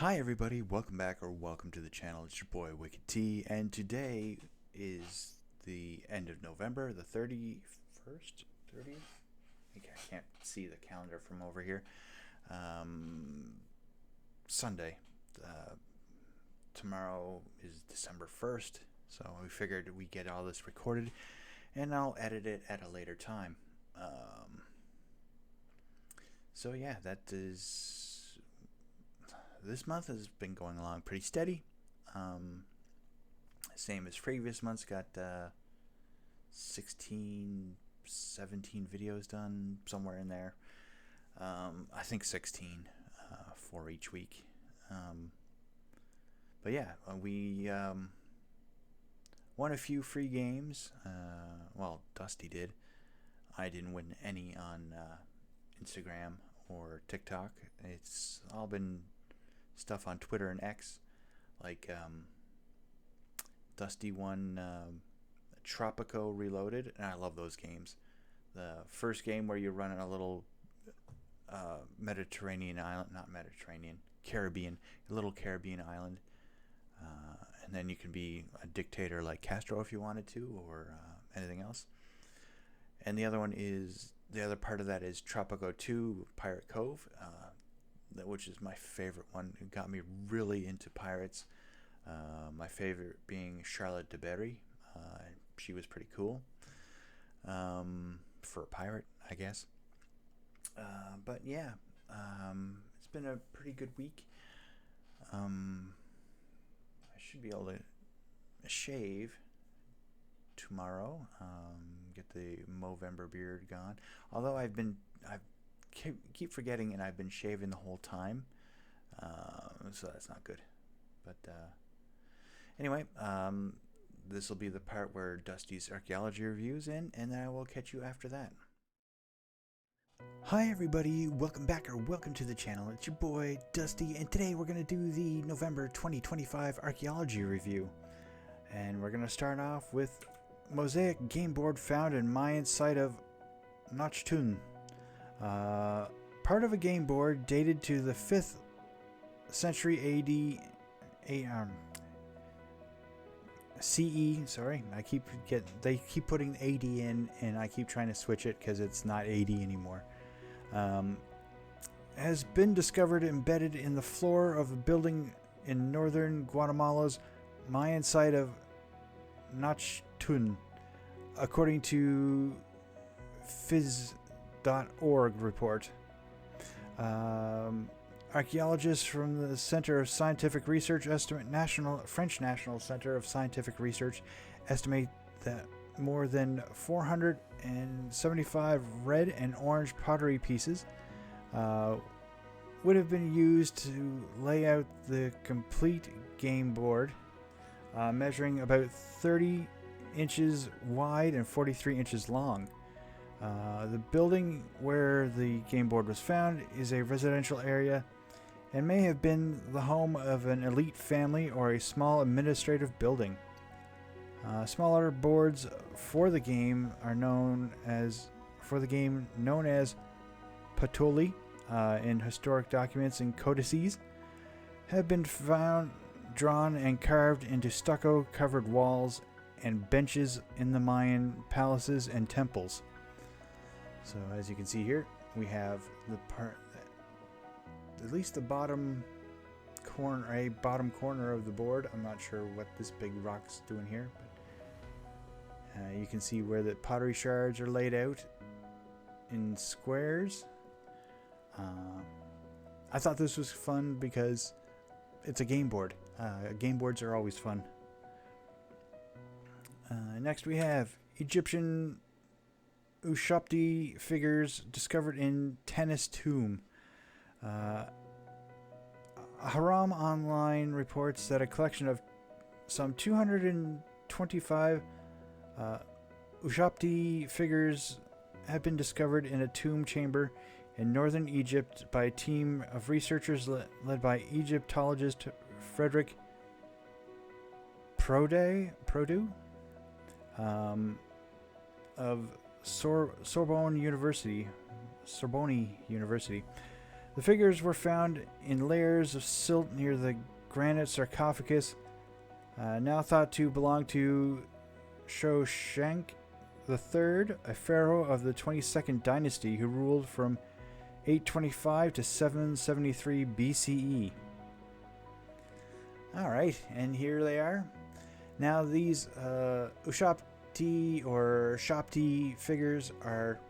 Hi everybody, welcome back or welcome to the channel. It's your boy Wicked T, and today is the end of November, the 31st? 30? I can't see the calendar from over here. Sunday. Tomorrow is December 1st, so we figured we'd get all this recorded and I'll edit it at a later time. So yeah, that is... This month has been going along pretty steady. Same as previous months. Got 16, 17 videos done, somewhere in there. I think 16 for each week. But yeah, we won a few free games. Well, Dustee did. I didn't win any on Instagram or TikTok. It's all been stuff on Twitter and X, like Dustee won Tropico Reloaded, and I love those games. The first game where you run in a little Mediterranean island, not Mediterranean, Caribbean, a little Caribbean island, and then you can be a dictator like Castro if you wanted to, or anything else. And the other one is, the other part of that is Tropico 2 Pirate Cove, which is my favorite one. It got me really into pirates. My favorite being Charlotte de Berry. She was pretty cool for a pirate, I guess. But yeah, it's been a pretty good week. I should be able to shave tomorrow. Get the Movember beard gone. Although I've keep forgetting, and I've been shaving the whole time, so that's not good. But anyway, this will be the part where Dustee's archaeology reviews in, and then I will catch you after that. Hi everybody, welcome back or welcome to the channel. It's your boy Dustee, and today we're going to do the November 2025 archaeology review. And we're going to start off with mosaic game board found in Mayan site of Nochtun. Part of a game board dated to the 5th century AD, CE. Sorry, they keep putting AD in, and I keep trying to switch it because it's not AD anymore. Has been discovered embedded in the floor of a building in northern Guatemala's Mayan site of Nochtun, according to Phys.org report. Archaeologists from the Center of Scientific Research French National Center of Scientific Research estimate that more than 475 red and orange pottery pieces would have been used to lay out the complete game board, measuring about 30 inches wide and 43 inches long. The building where the game board was found is a residential area and may have been the home of an elite family or a small administrative building. Smaller boards for the game are known as patoli in historic documents and codices, have been found, drawn and carved into stucco-covered walls and benches in the Mayan palaces and temples. So as you can see here, we have the part, at least the bottom corner of the board. I'm not sure what this big rock's doing here, but you can see where the pottery shards are laid out in squares. I thought this was fun because it's a game board. Game boards are always fun. Next we have Egyptian Ushapti figures discovered in Tennis Tomb. Haram Online reports that a collection of some 225 Ushapti figures have been discovered in a tomb chamber in northern Egypt by a team of researchers led by Egyptologist Frederick Prodou of Sorbonne University. The figures were found in layers of silt near the granite sarcophagus, now thought to belong to Shoshank III, a pharaoh of the 22nd dynasty who ruled from 825 to 773 BCE. Alright, and here they are. Now these Ushapti or Shapti figures are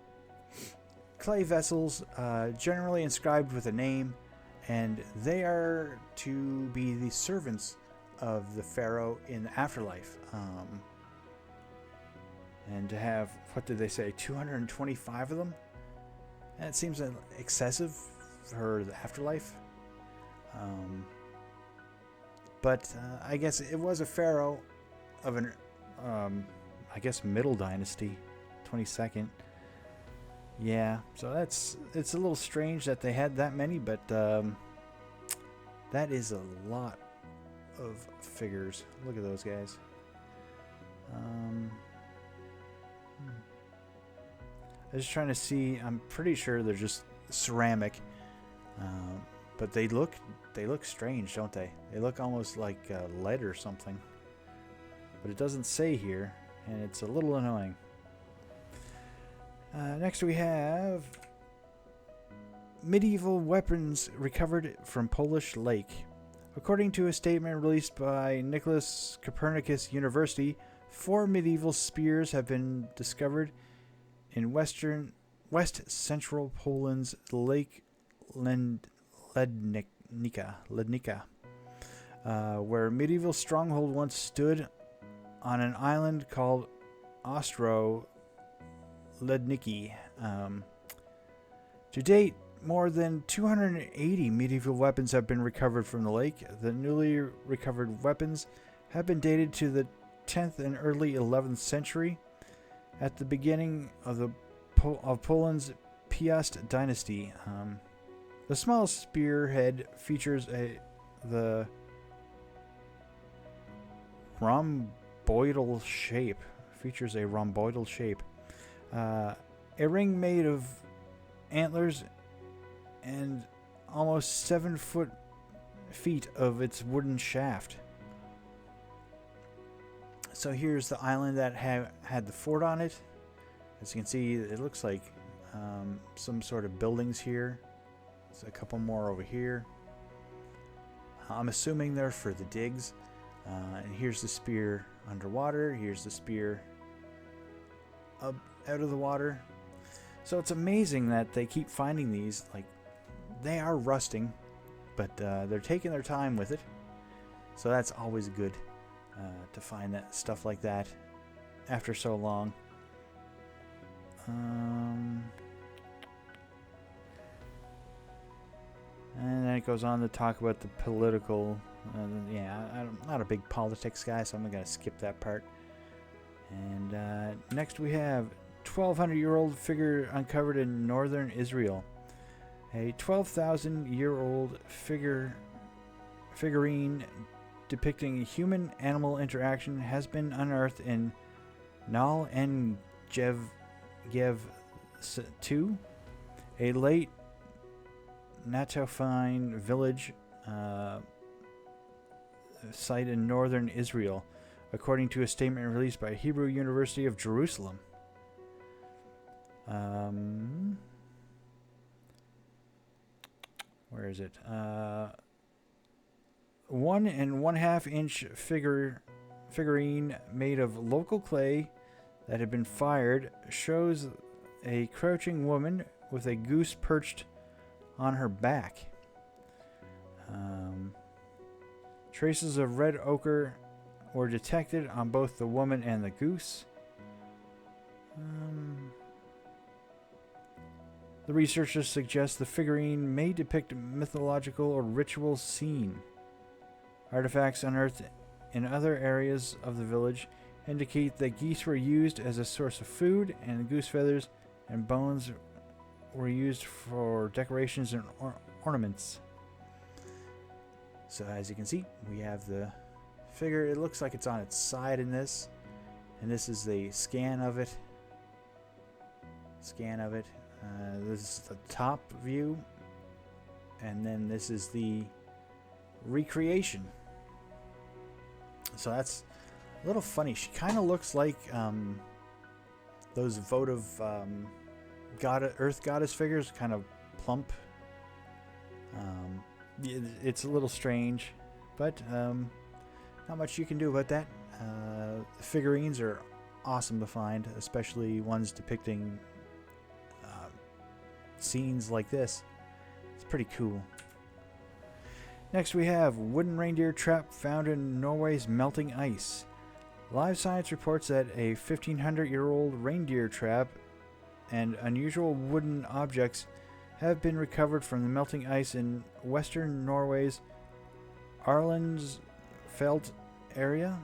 clay vessels, generally inscribed with a name, and they are to be the servants of the pharaoh in the afterlife. And to have, what did they say, 225 of them? That seems excessive for the afterlife. But I guess it was a pharaoh of an, I guess, Middle Dynasty, 22nd. Yeah, so it's a little strange that they had that many, but that is a lot of figures. Look at those guys. I was just trying to see. I'm pretty sure they're just ceramic, but they look strange, don't they? They look almost like lead or something. But it doesn't say here, and it's a little annoying. Next we have medieval weapons recovered from Polish lake. According to a statement released by Nicholas Copernicus University, 4 medieval spears have been discovered in west-central Poland's Lake Lednica, where medieval stronghold once stood on an island called Ostro Ledniki. To date, more than 280 medieval weapons have been recovered from the lake. The newly recovered weapons have been dated to the 10th and early 11th century, at the beginning of Poland's Piast dynasty. The smallest spearhead features the rhomboidal shape. A ring made of antlers and almost 7 feet of its wooden shaft. So here's the island that had the fort on it. As you can see, it looks like some sort of buildings here. There's a couple more over here. I'm assuming they're for the digs. And here's the spear underwater. Here's the spear up out of the water. So it's amazing that they keep finding these. Like, they are rusting, but they're taking their time with it. So that's always good. To find that stuff like that after so long. And then it goes on to talk about the political. I'm not a big politics guy, so I'm going to skip that part. And next we have 1,200-year-old figure uncovered in northern Israel. A 12,000-year-old figurine depicting human-animal interaction has been unearthed in Nal en Gev 2, a late Natophine village site in northern Israel, according to a statement released by Hebrew University of Jerusalem. Where is it? 1 1/2 inch figurine made of local clay that had been fired shows a crouching woman with a goose perched on her back. Traces of red ochre were detected on both the woman and the goose. The researchers suggest the figurine may depict a mythological or ritual scene. Artifacts unearthed in other areas of the village indicate that geese were used as a source of food, and goose feathers and bones were used for decorations and ornaments. So as you can see, we have the figure. It looks like it's on its side in this, and this is the scan of it. This is the top view. And then this is the recreation. So that's a little funny. She kind of looks like those votive Earth goddess figures, kind of plump. It's a little strange, but not much you can do about that. The figurines are awesome to find, especially ones depicting scenes like this. It's pretty cool. Next we have wooden reindeer trap found in Norway's melting ice. Live Science reports that a 1,500-year-old reindeer trap and unusual wooden objects have been recovered from the melting ice in western Norway's Arlandsfelt area,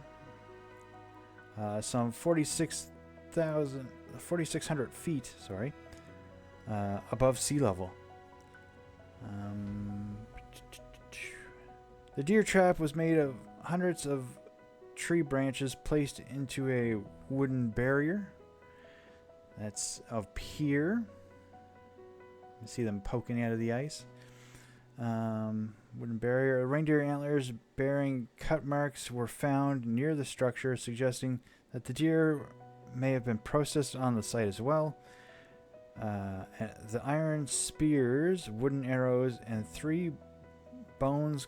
some 4,600 feet, above sea level. The deer trap was made of hundreds of tree branches placed into a wooden barrier. That's up here. You see them poking out of the ice. Wooden barrier. Reindeer antlers bearing cut marks were found near the structure, suggesting that the deer may have been processed on the site as well. The iron spears, wooden arrows, and three bones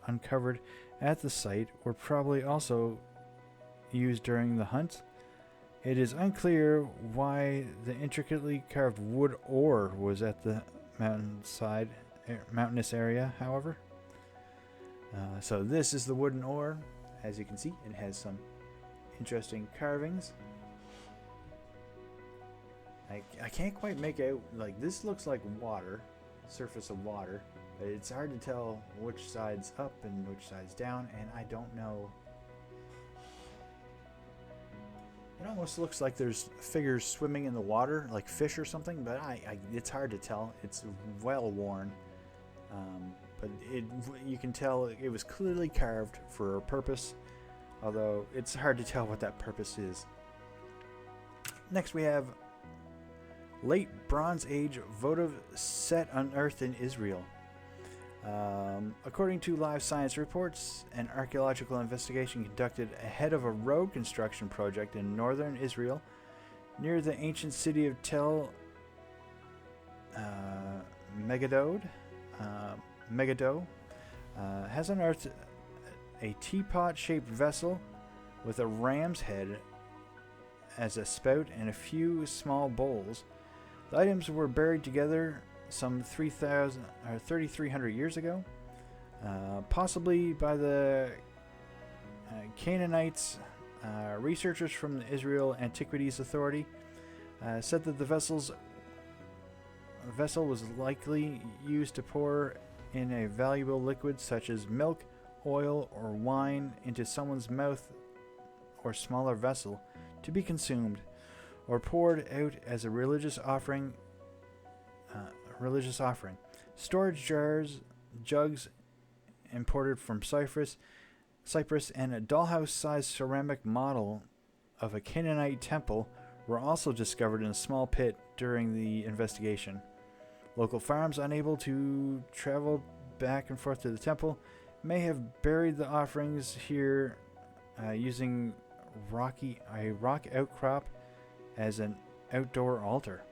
uncovered at the site were probably also used during the hunt. It is unclear why the intricately carved wood ore was at the mountainous area, however. So this is the wooden ore. As you can see, it has some interesting carvings. I can't quite make out, like, this looks like water, surface of water, but it's hard to tell which side's up and which side's down, and I don't know. It almost looks like there's figures swimming in the water, like fish or something, but it's hard to tell. It's well worn, but you can tell it was clearly carved for a purpose, although it's hard to tell what that purpose is. Next we have late Bronze Age votive set unearthed in Israel. According to Live Science reports, an archaeological investigation conducted ahead of a road construction project in northern Israel near the ancient city of Tel Megiddo has unearthed a teapot-shaped vessel with a ram's head as a spout and a few small bowls. The items were buried together some 3,300 years ago, possibly by the Canaanites. Researchers from the Israel Antiquities Authority said that the vessel was likely used to pour in a valuable liquid such as milk, oil, or wine into someone's mouth or smaller vessel to be consumed, or poured out as a religious offering. Storage jars, jugs imported from Cyprus, and a dollhouse-sized ceramic model of a Canaanite temple were also discovered in a small pit during the investigation. Local farms, unable to travel back and forth to the temple, may have buried the offerings here using a rock outcrop as an outdoor altar.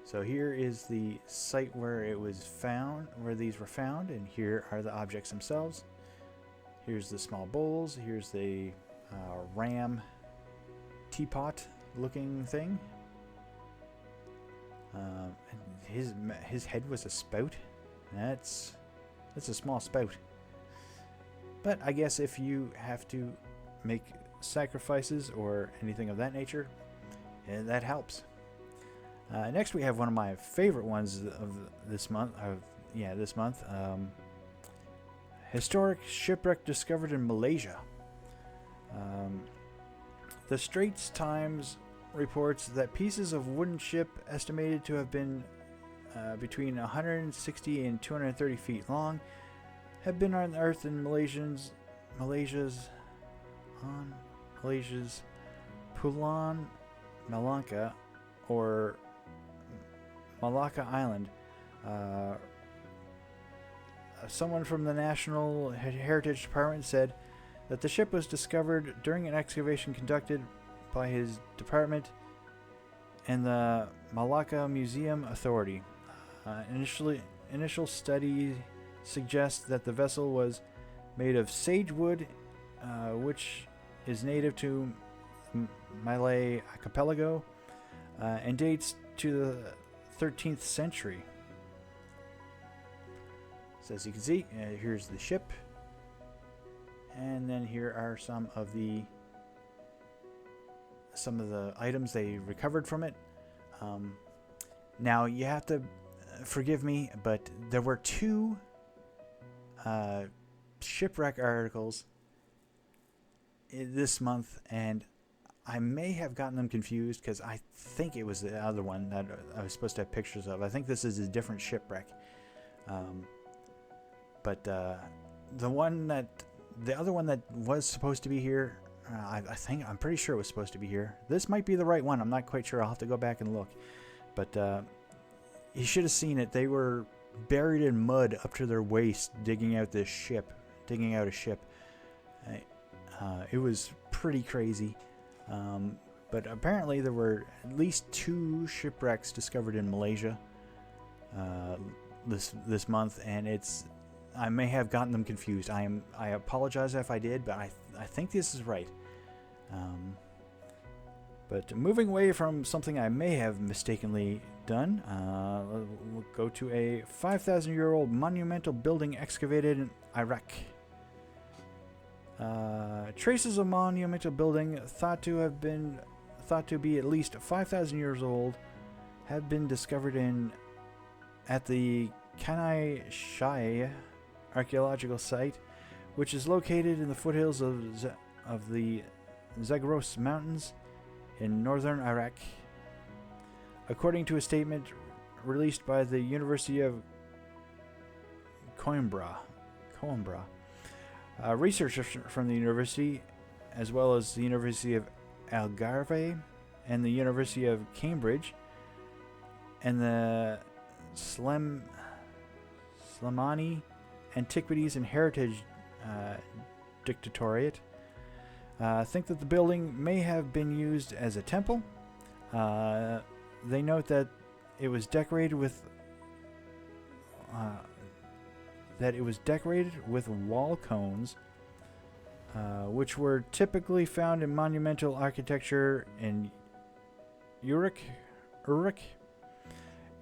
So here is the site where it was found, where these were found, and here are the objects themselves. Here's the small bowls. Here's the ram teapot-looking thing. And his head was a spout. That's a small spout. But I guess if you have to make sacrifices or anything of that nature, that helps. Next, we have one of my favorite ones of this month. Historic shipwreck discovered in Malaysia. The Straits Times reports that pieces of wooden ship estimated to have been between 160 and 230 feet long have been unearthed in Malaysia's Pulau Melaka or Malacca Island. Someone from the National Heritage Department said that the ship was discovered during an excavation conducted by his department and the Malacca Museum Authority. Initial study suggests that the vessel was made of sagewood, which is native to Malay Archipelago, and dates to the 13th century. So as you can see, here's the ship, and then here are some of the items they recovered from it. Now you have to forgive me, but there were two shipwreck articles this month, and I may have gotten them confused because I think it was the other one that I was supposed to have pictures of. I think this is a different shipwreck. But the other one that was supposed to be here, I'm pretty sure it was supposed to be here. This might be the right one. I'm not quite sure. I'll have to go back and look. But you should have seen it. They were buried in mud up to their waist, digging out a ship. It was pretty crazy. But apparently there were at least 2 shipwrecks discovered in Malaysia this month, and I may have gotten them confused. I apologize if I did, but I think this is right. But moving away from something I may have mistakenly done, we'll go to a 5,000-year-old monumental building excavated in Iraq. Traces of monumental building thought to be at least 5,000 years old have been discovered at the Kanai Shai archaeological site, which is located in the foothills of the Zagros Mountains in northern Iraq. According to a statement released by the University of Coimbra, researchers from the university, as well as the University of Algarve and the University of Cambridge, and the Slemani Antiquities and Heritage Dictatorate, think that the building may have been used as a temple. They note that it was decorated with wall cones, which were typically found in monumental architecture in Uruk,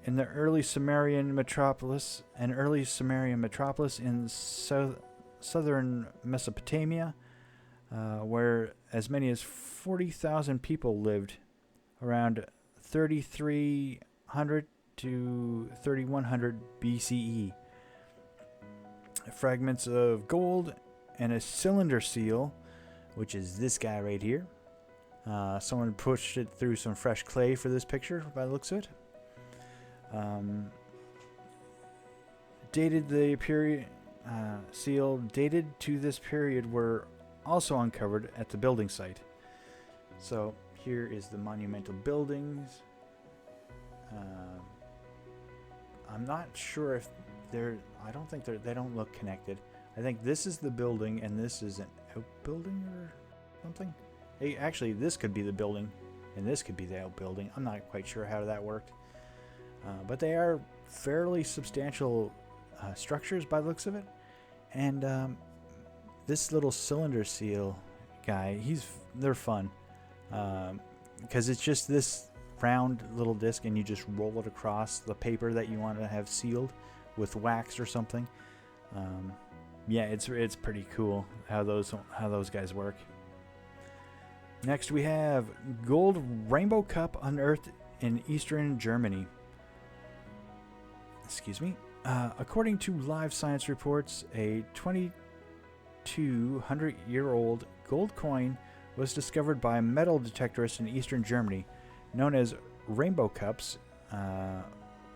in the early Sumerian metropolis in southern Mesopotamia, where as many as 40,000 people lived around 3,300 to 3,100 BCE. Fragments of gold and a cylinder seal, which is this guy right here. Someone pushed it through some fresh clay for this picture by the looks of it. Seal dated to this period were also uncovered at the building site. So here is the monumental buildings. I'm not sure if I don't think they don't look connected. I think this is the building and this is an outbuilding or something. Actually, this could be the building and this could be the outbuilding. I'm not quite sure how that worked. But they are fairly substantial structures by the looks of it. And this little cylinder seal guy, they're fun. Because it's just this round little disc and you just roll it across the paper that you want to have sealed with wax or something. Yeah, it's pretty cool how those guys work. Next we have gold rainbow cup unearthed in eastern Germany. Excuse me. According to Live Science reports, a 2,200-year-old gold coin was discovered by metal detectorists in eastern Germany, known as rainbow cups,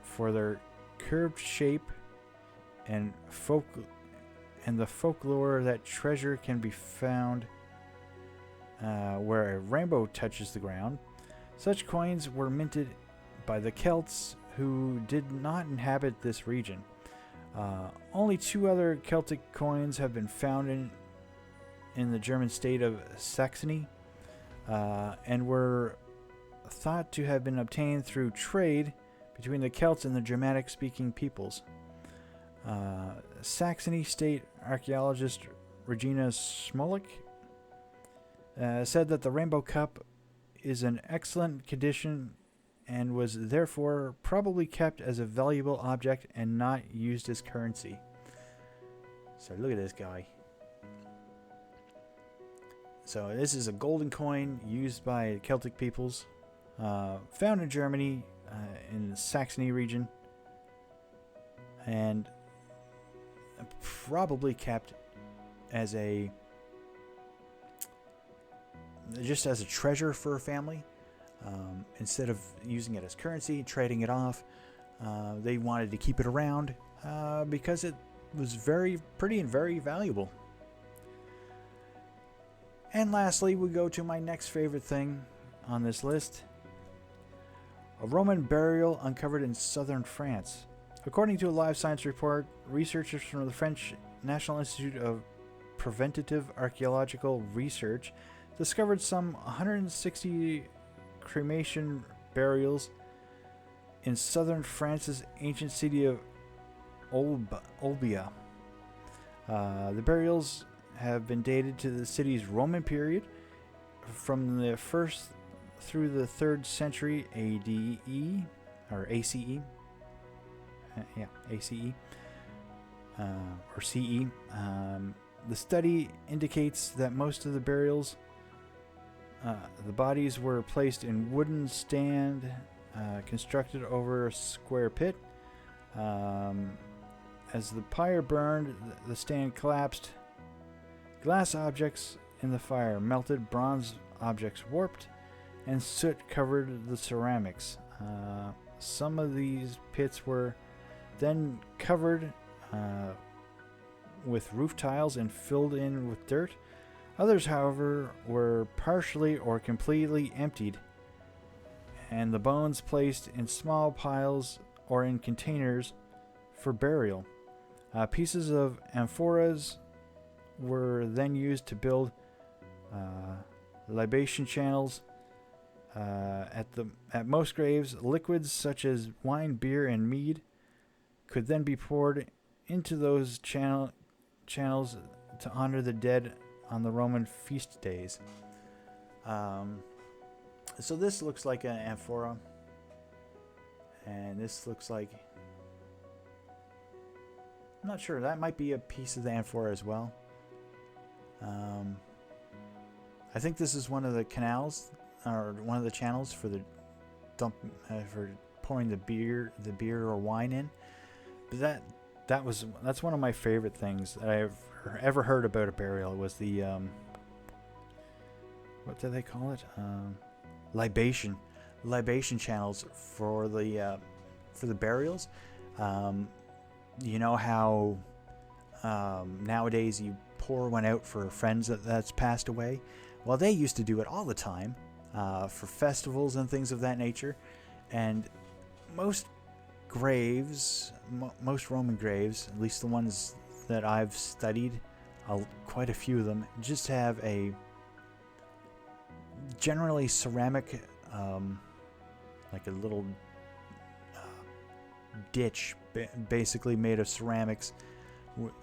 for their curved shape and the folklore that treasure can be found where a rainbow touches the ground. Such coins were minted by the Celts, who did not inhabit this region. Only 2 other Celtic coins have been found in the German state of Saxony, and were thought to have been obtained through trade between the Celts and the Germanic-speaking peoples. Saxony state archaeologist Regina Smolik said that the Rainbow Cup is in excellent condition and was therefore probably kept as a valuable object and not used as currency. So look at this guy. So this is a golden coin used by Celtic peoples, found in Germany, in the Saxony region, and probably kept as just as a treasure for a family. Instead of using it as currency, trading it off, they wanted to keep it around because it was very pretty and very valuable. And lastly, we go to my next favorite thing on this list. A Roman burial uncovered in southern France. According to a Live Science report, researchers from the French National Institute of Preventative Archaeological Research discovered some 160 cremation burials in southern France's ancient city of Olbia. The burials have been dated to the city's Roman period from the 1st through the 3rd century ADE or ACE. ACE or CE. The study indicates that most of the burials, the bodies were placed in wooden stand constructed over a square pit. As the pyre burned, the stand collapsed. Glass objects in the fire melted, bronze objects warped, and soot covered the ceramics. Some of these pits were then covered with roof tiles and filled in with dirt. Others, however, were partially or completely emptied, and the bones placed in small piles or in containers for burial. Pieces of amphoras were then used to build libation channels. At most graves, liquids such as wine, beer, and mead could then be poured into those channels to honor the dead on the Roman feast days. So this looks like an amphora, and this looks like, I'm not sure, that might be a piece of the amphora as well. I think this is one of the canals, or one of the channels for the for pouring the beer or wine in. But that's one of my favorite things that I've ever heard about a burial, was the what do they call it? Libation channels for the burials. You know how nowadays you pour one out for friends that's passed away? Well, they used to do it all the time for festivals and things of that nature. And most graves, most Roman graves, at least the ones that I've studied, quite a few of them, just have a generally ceramic, like a little ditch, basically made of ceramics,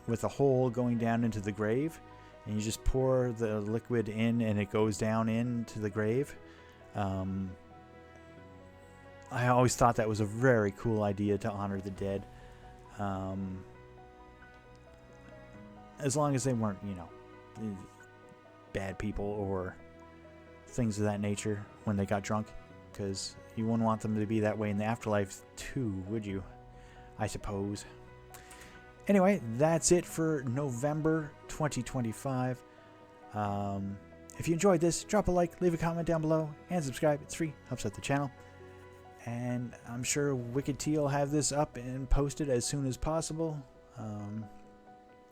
with a hole going down into the grave, and you just pour the liquid in and it goes down into the grave. I always thought that was a very cool idea to honor the dead, as long as they weren't, bad people or things of that nature when they got drunk, because you wouldn't want them to be that way in the afterlife too, would you? I suppose. Anyway, that's it for November 2025. If you enjoyed this, drop a like, leave a comment down below, and subscribe. It's free, helps out the channel. And I'm sure Wicked T will have this up and posted as soon as possible.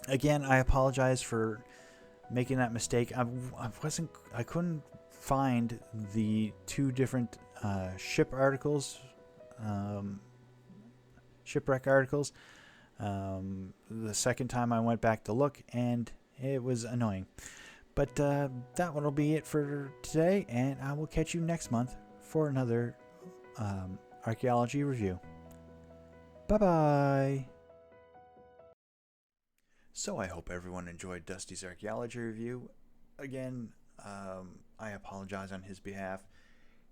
Again, I apologize for making that mistake. I couldn't find the 2 different ship articles shipwreck articles. The second time I went back to look, and it was annoying. But that one will be it for today, and I will catch you next month for another archaeology review. Bye-bye! So I hope everyone enjoyed Dustee's archaeology review. Again, I apologize on his behalf.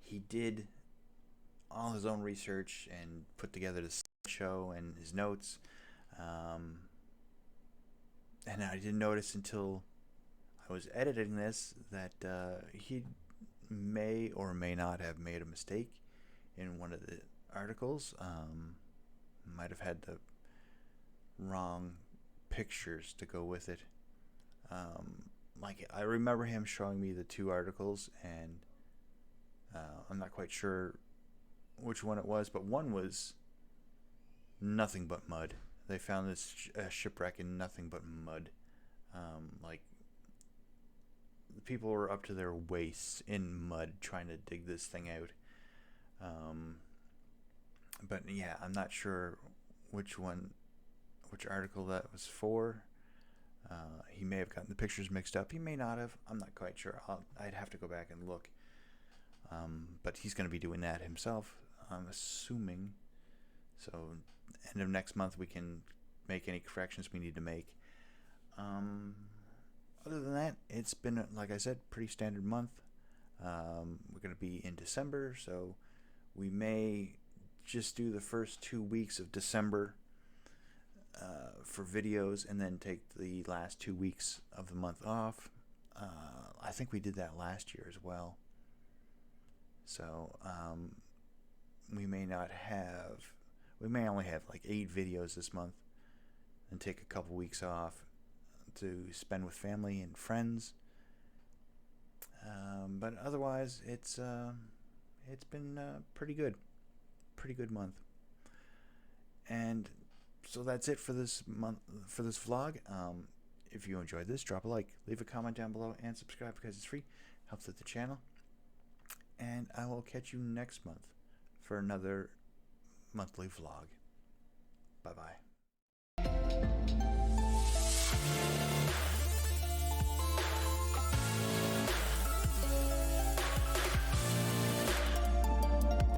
He did all his own research and put together the show and his notes. And I didn't notice until I was editing this that he may or may not have made a mistake in one of the articles. Might have had the wrong pictures to go with it. Like, I remember him showing me the two articles, and I'm not quite sure which one it was, but one was nothing but mud. They found this shipwreck in nothing but mud. Like, the people were up to their waists in mud trying to dig this thing out. But yeah, I'm not sure which article that was for. He may have gotten the pictures mixed up. He may not have. I'm not quite sure. I'd have to go back and look. But he's going to be doing that himself, I'm assuming. So end of next month we can make any corrections we need to make. Other than that, it's been, like I said, pretty standard month. We're going to be in December, so we may just do the first 2 weeks of December for videos, and then take the last 2 weeks of the month off. I think we did that last year as well. So we may only have like 8 videos this month, and take a couple weeks off to spend with family and friends. But otherwise, it's been pretty good month. And so that's it for this month, for this vlog. If you enjoyed this, drop a like, leave a comment down below, and subscribe because it's free. Helps with the channel. And I will catch you next month for another monthly vlog. Bye-bye.